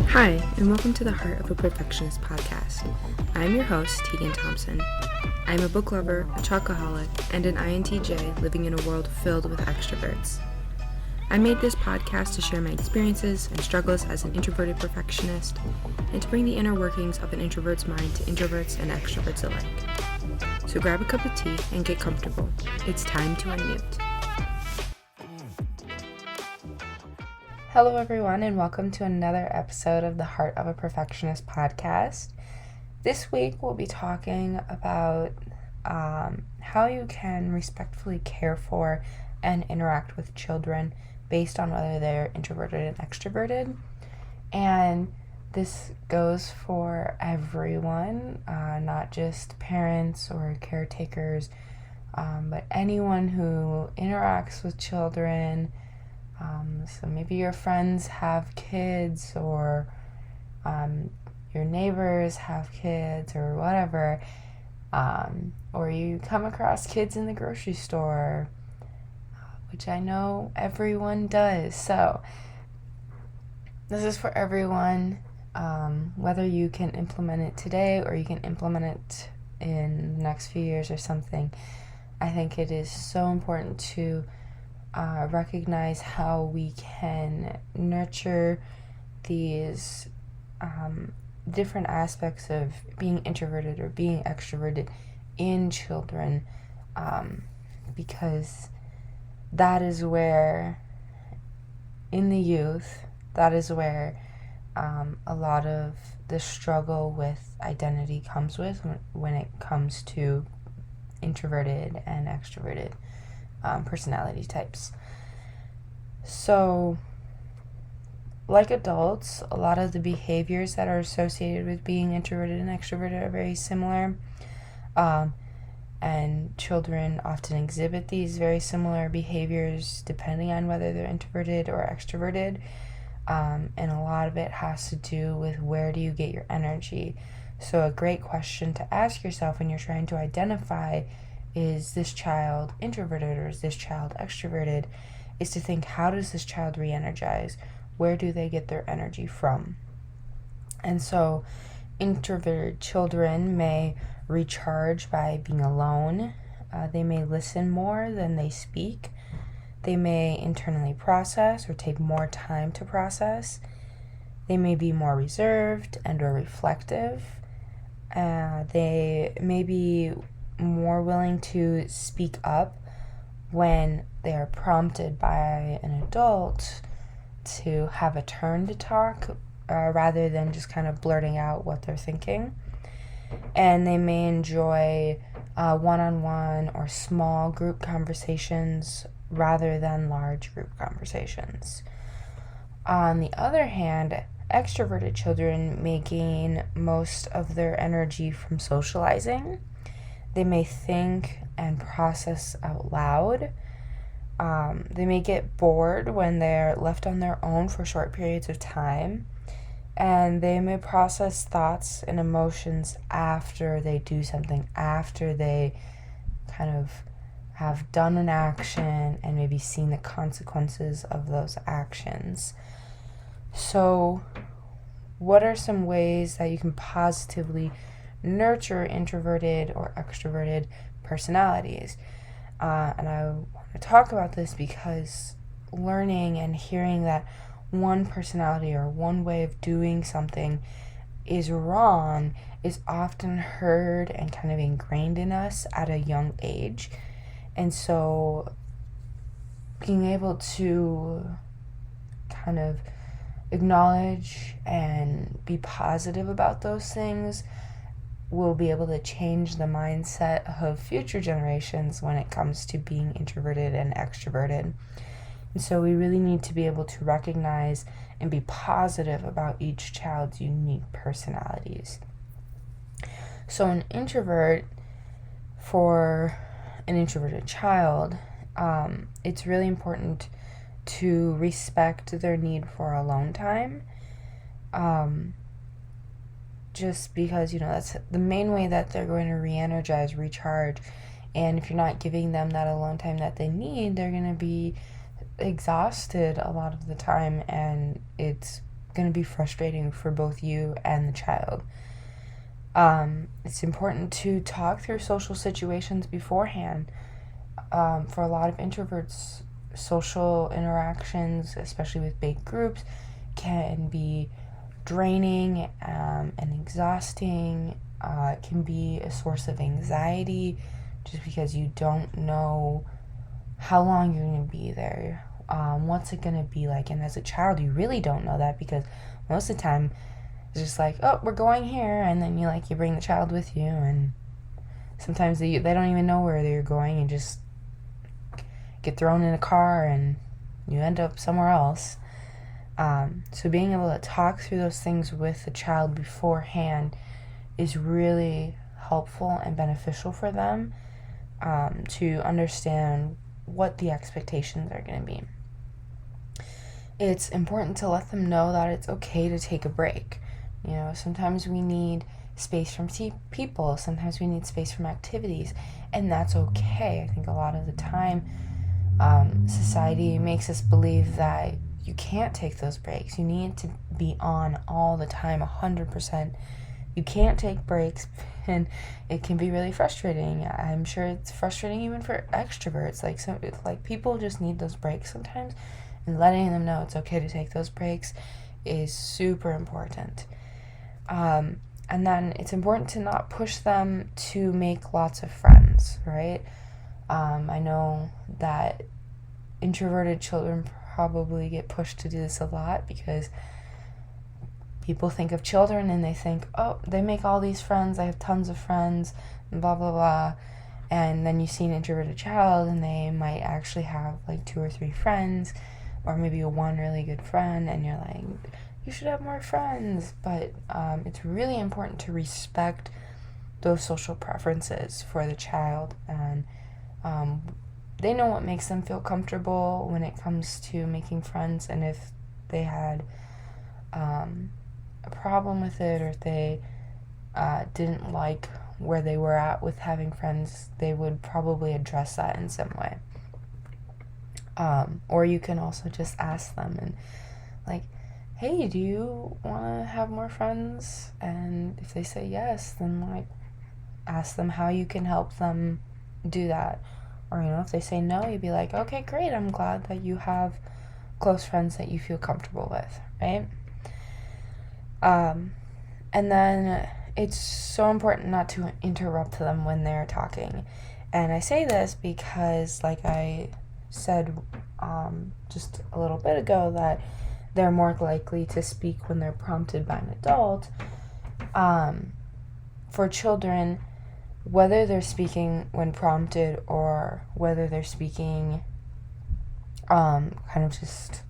Hi, and welcome to the Heart of a Perfectionist podcast. I'm your host, Tegan Thompson. I'm a book lover, a chocoholic, and an INTJ living in a world filled with extroverts. I made this podcast to share my experiences and struggles as an introverted perfectionist, and to bring the inner workings of an introvert's mind to introverts and extroverts alike. So grab a cup of tea and get comfortable. It's time to unmute. Hello everyone, and welcome to another episode of the Heart of a Perfectionist podcast. This week we'll be talking about how you can respectfully care for and interact with children based on whether they're introverted and extroverted. And this goes for everyone, not just parents or caretakers, but anyone who interacts with children. So maybe your friends have kids, or your neighbors have kids, or whatever, or you come across kids in the grocery store, which I know everyone does. So this is for everyone, whether you can implement it today or you can implement it in the next few years or something. I think it is so important to recognize how we can nurture these different aspects of being introverted or being extroverted in children, because that is where, in the youth, that is where a lot of the struggle with identity comes with when it comes to introverted and extroverted personality types. So, like adults, a lot of the behaviors that are associated with being introverted and extroverted are very similar, and children often exhibit these very similar behaviors depending on whether they're introverted or extroverted, and a lot of it has to do with where do you get your energy. So a great question to ask yourself when you're trying to identify, is this child introverted or is this child extroverted, is to think, how does this child re-energize? Where do they get their energy from? And so introverted children may recharge by being alone. They may listen more than they speak. They may internally process or take more time to process. They may be more reserved and or reflective. They may be more willing to speak up when they are prompted by an adult to have a turn to talk, rather than just kind of blurting out what they're thinking. And they may enjoy one-on-one or small group conversations rather than large group conversations. On the other hand, extroverted children may gain most of their energy from socializing. They may think and process out loud. They may get bored when they're left on their own for short periods of time. And they may process thoughts and emotions after they do something, after they kind of have done an action and maybe seen the consequences of those actions. So, what are some ways that you can positively nurture introverted or extroverted personalities? And I want to talk about this because learning and hearing that one personality or one way of doing something is wrong is often heard and kind of ingrained in us at a young age. And so being able to kind of acknowledge and be positive about those things will be able to change the mindset of future generations when it comes to being introverted and extroverted. And so we really need to be able to recognize and be positive about each child's unique personalities. So an introvert, for an introverted child, it's really important to respect their need for alone time. Just because, that's the main way that they're going to re-energize, recharge. And if you're not giving them that alone time that they need, they're going to be exhausted a lot of the time, and it's going to be frustrating for both you and the child. It's important to talk through social situations beforehand. For a lot of introverts, social interactions, especially with big groups, can be draining and exhausting. It can be a source of anxiety just because you don't know how long you're going to be there. What's it going to be like? And as a child, you really don't know that, because most of the time it's just like, oh, we're going here, and then you bring the child with you, and sometimes they don't even know where they're going and just get thrown in a car and you end up somewhere else. So being able to talk through those things with the child beforehand is really helpful and beneficial for them, to understand what the expectations are going to be. It's important to let them know that it's okay to take a break. Sometimes we need space from people, sometimes we need space from activities, and that's okay. I think a lot of the time, society makes us believe that you can't take those breaks. You need to be on all the time, 100%. You can't take breaks, and it can be really frustrating. I'm sure it's frustrating even for extroverts. People just need those breaks sometimes, and letting them know it's okay to take those breaks is super important. And then it's important to not push them to make lots of friends, right? I know that introverted children probably get pushed to do this a lot, because people think of children and they think, oh, they make all these friends, I have tons of friends, and blah, blah, blah. And then you see an introverted child and they might actually have 2 or 3 friends, or maybe one really good friend, and you're like, you should have more friends. But it's really important to respect those social preferences for the child, and they know what makes them feel comfortable when it comes to making friends, and if they had a problem with it, or if they didn't like where they were at with having friends, they would probably address that in some way. Or you can also just ask them and hey, do you want to have more friends? And if they say yes, then ask them how you can help them do that. Or if they say no, you'd be like, okay, great, I'm glad that you have close friends that you feel comfortable with, right? And then it's so important not to interrupt them when they're talking. And I say this because, like I said just a little bit ago, that they're more likely to speak when they're prompted by an adult. For children, whether they're speaking when prompted or whether they're speaking kind of just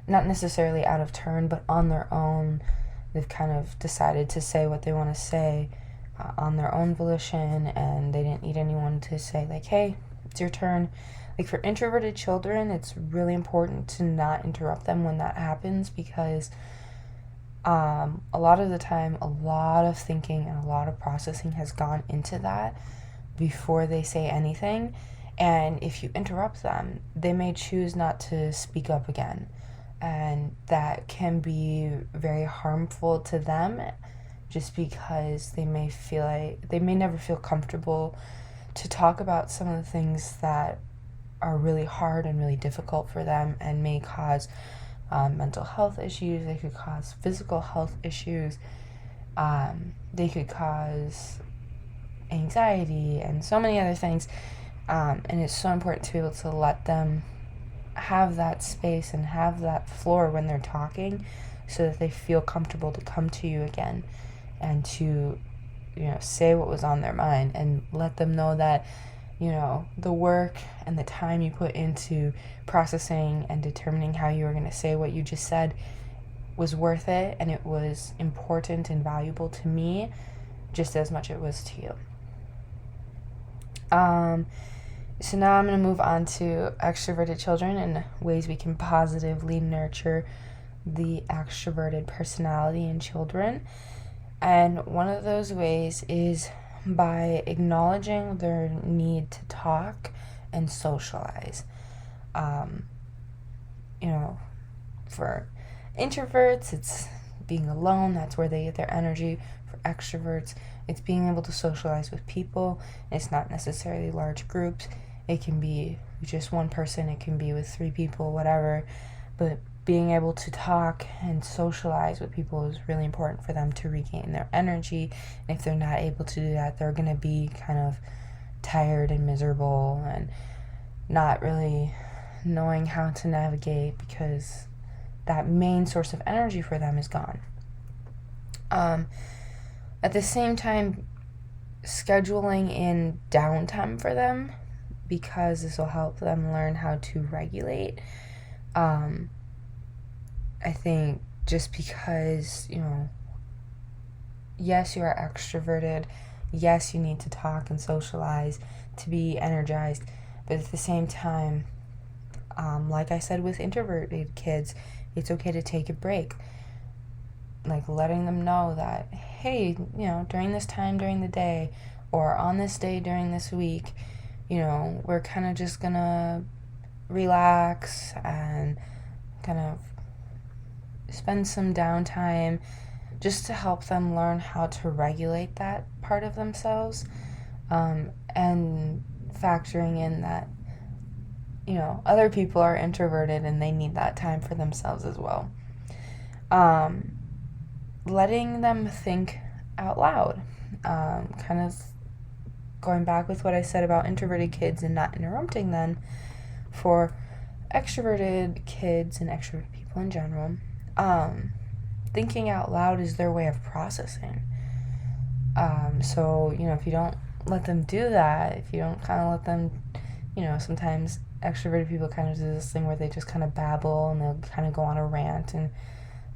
not necessarily out of turn, but on their own, they've kind of decided to say what they want to say on their own volition, and they didn't need anyone to say hey, it's your turn. For introverted children, it's really important to not interrupt them when that happens, because a lot of the time, a lot of thinking and a lot of processing has gone into that before they say anything. And if you interrupt them, they may choose not to speak up again. And that can be very harmful to them, just because they may never feel comfortable to talk about some of the things that are really hard and really difficult for them, and may cause mental health issues. They could cause physical health issues. They could cause anxiety and so many other things. And it's so important to be able to let them have that space and have that floor when they're talking, so that they feel comfortable to come to you again and to say what was on their mind, and let them know that the work and the time you put into processing and determining how you were going to say what you just said was worth it, and it was important and valuable to me just as much as it was to you. So now I'm going to move on to extroverted children and ways we can positively nurture the extroverted personality in children. And one of those ways is by acknowledging their need to talk and socialize. For introverts, it's being alone. That's where they get their energy. For extroverts, it's being able to socialize with people. It's not necessarily large groups. It can be just one person. It can be with 3 people, whatever. But being able to talk and socialize with people is really important for them to regain their energy. And if they're not able to do that, they're going to be kind of tired and miserable and not really knowing how to navigate because that main source of energy for them is gone. At the same time, scheduling in downtime for them, because this will help them learn how to regulate. I think just because, yes, you are extroverted. Yes, you need to talk and socialize to be energized. But at the same time, like I said with introverted kids, it's okay to take a break. Like letting them know that, hey, during this time during the day or on this day during this week, we're kind of just gonna relax and kind of spend some downtime just to help them learn how to regulate that part of themselves, and factoring in that other people are introverted and they need that time for themselves as well. Letting them think out loud, kind of going back with what I said about introverted kids and not interrupting them. For extroverted kids and extroverted people in general, thinking out loud is their way of processing. So if you don't let them do that, if you don't kind of let them, sometimes extroverted people kind of do this thing where they just kind of babble and they'll kind of go on a rant and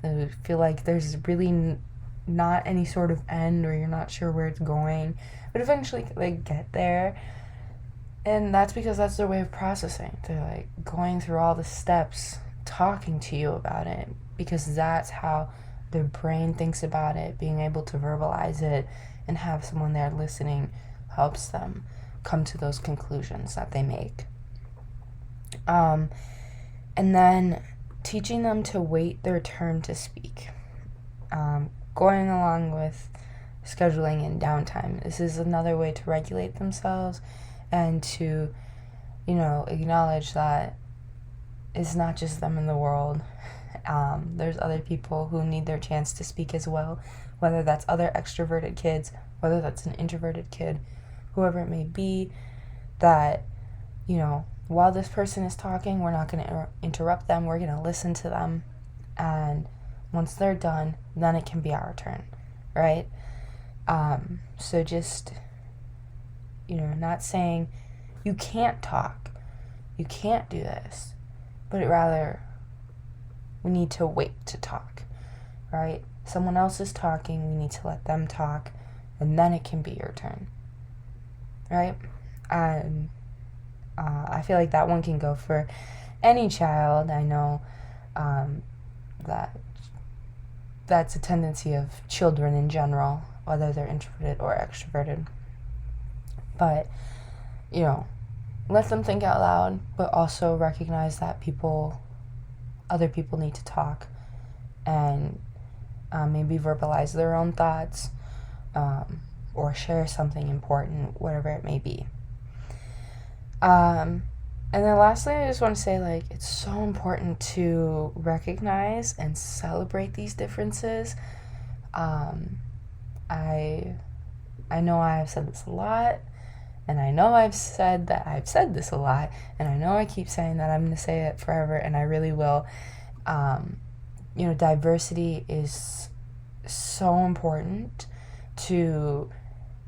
they feel like there's really not any sort of end, or you're not sure where it's going, but eventually they get there. And that's because that's their way of processing. They're like going through all the steps, talking to you about it, because that's how their brain thinks about it. Being able to verbalize it and have someone there listening helps them come to those conclusions that they make. And then teaching them to wait their turn to speak. Going along with scheduling in downtime. This is another way to regulate themselves and to, acknowledge that it's not just them in the world. There's other people who need their chance to speak as well, whether that's other extroverted kids, whether that's an introverted kid, whoever it may be, that, while this person is talking, we're not going to interrupt them. We're going to listen to them. And once they're done, then it can be our turn, right? So just, not saying you can't talk, you can't do this, but rather we need to wait to talk, right? Someone else is talking, we need to let them talk, and then it can be your turn, right? And I feel like that one can go for any child. I know that that's a tendency of children in general, whether they're introverted or extroverted. But, let them think out loud, but also recognize that other people need to talk, and maybe verbalize their own thoughts, or share something important, whatever it may be. And then lastly, I just want to say, it's so important to recognize and celebrate these differences. I know I've said this a lot, and I know I've said this a lot, and I know I keep saying that I'm going to say it forever, and I really will. Diversity is so important to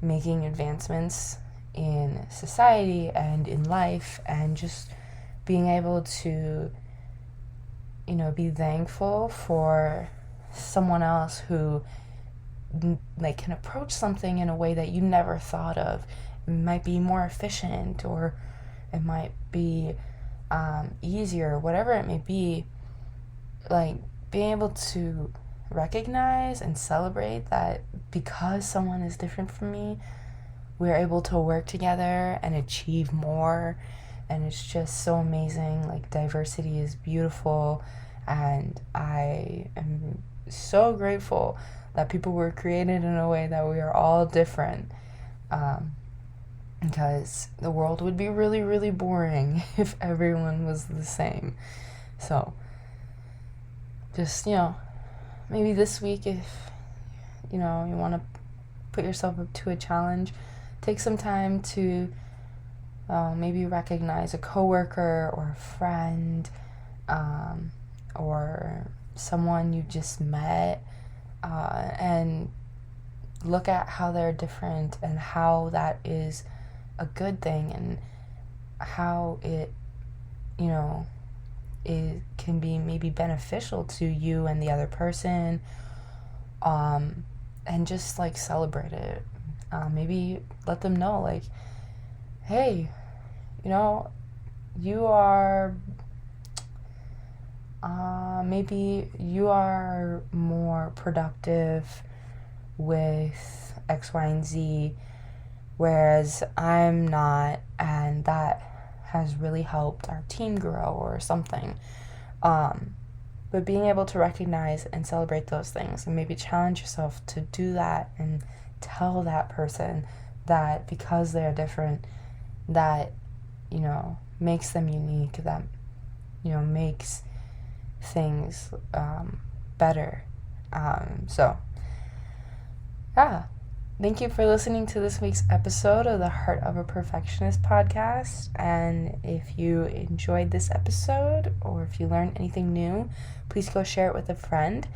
making advancements in society and in life, and just being able to be thankful for someone else who can approach something in a way that you never thought of. It might be more efficient, or it might be easier, whatever it may be. Being able to recognize and celebrate that because someone is different from me, we're able to work together and achieve more, and it's just so amazing. Diversity is beautiful, And I am so grateful that people were created in a way that we are all different. Because the world would be really, really boring if everyone was the same. So, just, maybe this week, if, you want to put yourself up to a challenge, take some time to maybe recognize a coworker or a friend, or someone you just met, and look at how they're different and how that is a good thing, and how it can be maybe beneficial to you and the other person, and just like celebrate it. Maybe let them know, like, hey, you are maybe you are more productive with X, Y, and Z, whereas I'm not, and that has really helped our team grow or something. But being able to recognize and celebrate those things, and maybe challenge yourself to do that, and tell that person that because they're different, that makes them unique, that makes things better. So yeah, thank you for listening to this week's episode of the Heart of a Perfectionist podcast. And if you enjoyed this episode, or if you learned anything new, please go share it with a friend.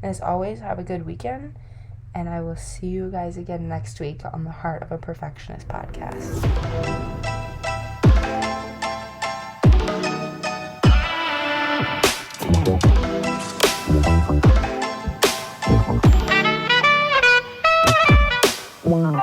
And as always, have a good weekend. And I will see you guys again next week on the Heart of a Perfectionist podcast. Wow.